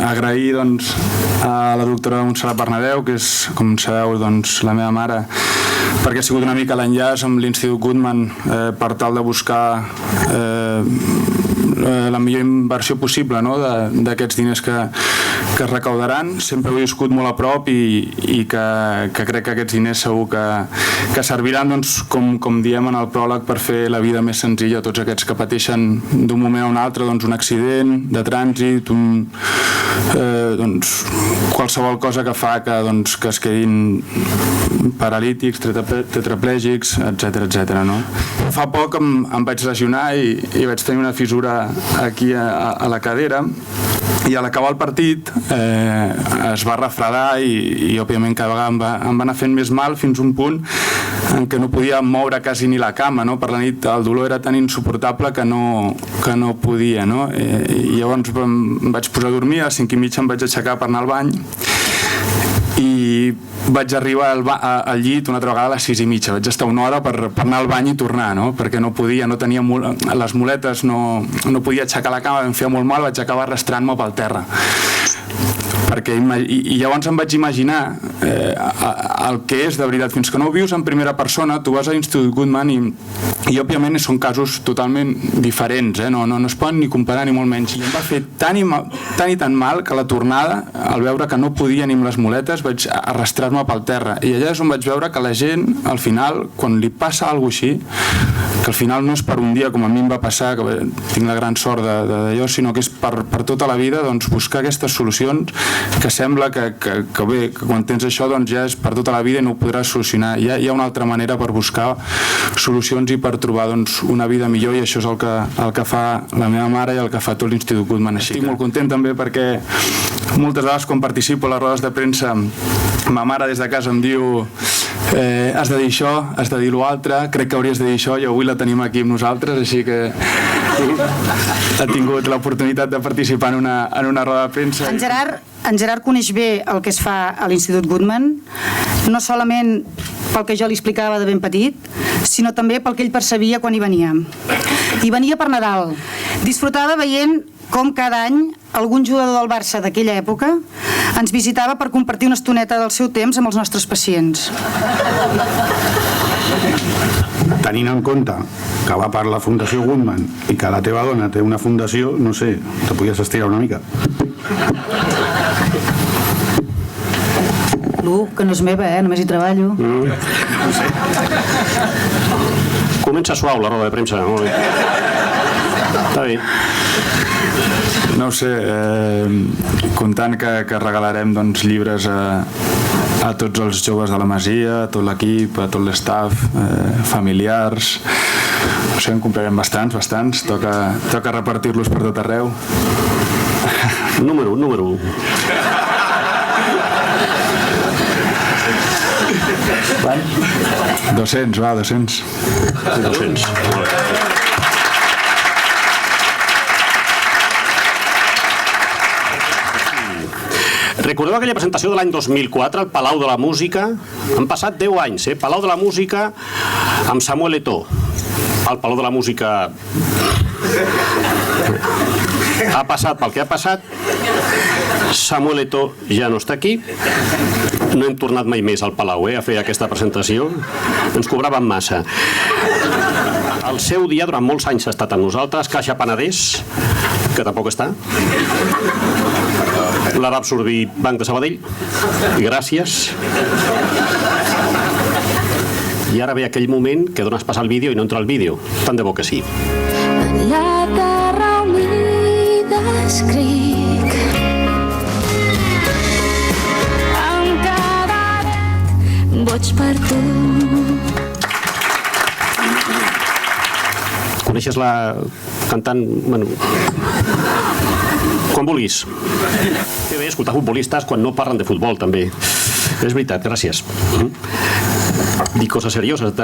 agrair a la doctora Montserrat Bernadeu, que és, com sabeu, la meva mare, perquè ha sigut una mica l'enllaç amb l'Institut Guttmann per tal de buscar la millor inversió possible d'aquests diners que es recaudaran. Sempre ho he viscut molt a prop i que crec que aquests diners segur que serviran, com diem en el pròleg, per fer la vida més senzilla a tots aquests que pateixen d'un moment a un altre un accident de trànsit, qualsevol cosa que fa que es quedin paralítics, tetraplègics, etc. Fa poc em vaig lesionar i vaig tenir una fissura aquí a la cadera, i a l'acabar el partit es va refredar i òbviament cada vegada em va anar fent més mal, fins a un punt en què no podia moure quasi ni la cama, per la nit el dolor era tan insuportable que no podia, i llavors em vaig posar a dormir, a les 5:30 em vaig aixecar per anar al bany i vaig arribar al llit una altra vegada a les 6:30. Vaig estar una hora per anar al bany i tornar, perquè no podia, no tenia les muletes, no podia aixecar la cama, em feia molt mal, vaig acabar arrastrant-me pel terra. I llavors em vaig imaginar el que és de veritat. Fins que no ho vius en primera persona, tu vas a l'Institut Guttmann i òbviament són casos totalment diferents, no es poden ni comparar ni molt menys. I em va fer tan i tan mal que a la tornada, al veure que no podia ni amb les muletes, vaig arrastrar-me pel terra, i allà és on vaig veure que la gent, al final, quan li passa alguna cosa així, que al final no és per un dia com a mi em va passar, que tinc la gran sort d'allò, sinó que és per tota la vida, buscar aquestes solucions que sembla que quan tens això ja és per tota la vida i no ho podràs solucionar. Hi ha una altra manera per buscar solucions i per trobar una vida millor, i això és el que fa la meva mare i el que fa tot l'Institut Guttmann. Estic molt content també perquè moltes vegades quan participo a les rodes de premsa ma mare des de casa em diu has de dir això, has de dir l'altre, crec que hauries de dir això, i avui la tenim aquí amb nosaltres, així que ha tingut l'oportunitat de participar en una roda de premsa. En Gerard coneix bé el que es fa a l'Institut Guttmann, no solament pel que jo li explicava de ben petit, sinó també pel que ell percebia quan hi venia. I venia per Nadal. Disfrutava veient com cada any algun jugador del Barça d'aquella època ens visitava per compartir una estoneta del seu temps amb els nostres pacients. Tenint en compte que va per la Fundació Guttmann i que la teva dona té una fundació, no sé, te podies estirar una mica. Que no és meva, només hi treballo. No sé. Comença suau la roda de premsa. Molt bé. Està bé. No ho sé, comptant que regalarem llibres a tots els joves de la Masia, a tot l'equip, a tot l'estaf, familiars. No sé, en comprarem bastants. Toca repartir-los per tot arreu. Número 1. 200, va, 200. 200. Recordeu aquella presentació de l'any 2004 al Palau de la Música? Han passat 10 anys, Palau de la Música amb Samuel Eto'o. El Palau de la Música ha passat pel que ha passat. Samuel Eto'o ja no està aquí. No hem tornat mai més al Palau a fer aquesta presentació. Ens cobraven massa. El seu dia durant molts anys ha estat amb nosaltres. Caixa Penedès, que tampoc està. L'ara absorbir Banc de Sabadell. Gràcies. I ara ve aquell moment que dones passar el vídeo i no entra el vídeo. Tant de bo que sí. En la terra humida escric amb cada boig per tu. Coneixes la cantant? Bueno, quan vulguis. Que bé escoltar futbolistes quan no parlen de futbol, també. És veritat, gràcies. Dir coses serioses.